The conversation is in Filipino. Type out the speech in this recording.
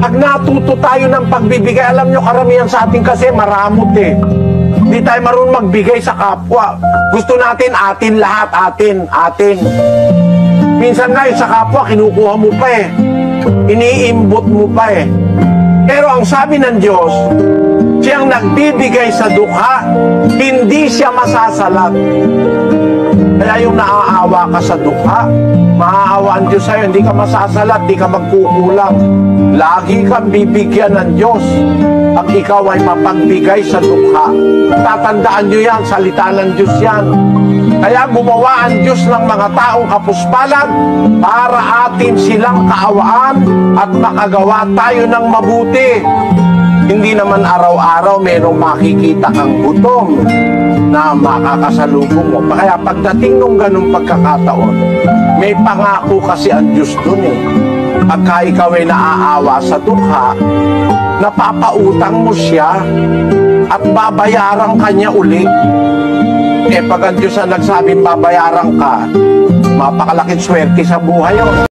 Pag natuto tayo ng pagbibigay, alam nyo, karamihan sa atin kasi maramot eh. Hindi tayo marunong magbigay sa kapwa. Gusto natin atin lahat, atin. Minsan nga sa kapwa, kinukuha mo pa eh. Iniimbot mo pa eh. Pero ang sabi ng Diyos, siyang nagbibigay sa dukha, hindi siya masasalat. Kaya yung naaawa ka sa dukha, maaawa ang Diyos sa'yo, hindi ka masasalat, hindi ka magkukulang. Lagi kang bibigyan ng Diyos at ikaw ay mapagbigay sa dukha. Tatandaan nyo yan, salita ng Diyos yan. Kaya gumawa ang Diyos ng mga taong kapuspalan para atin silang kaawaan at makagawa tayo ng mabuti. Hindi naman araw-araw merong makikita kang gutom na makakasalubong mo. Kaya pagdating nung ganung pagkakataon, may pangako kasi ang Diyos dun eh. Pagka ikaw ay naaawa sa dukha, napapautang mo siya at babayaran ka niya uli. Eh pag ang Diyos ang nagsabing babayaran ka, mapakalaking swerte sa buhay yun.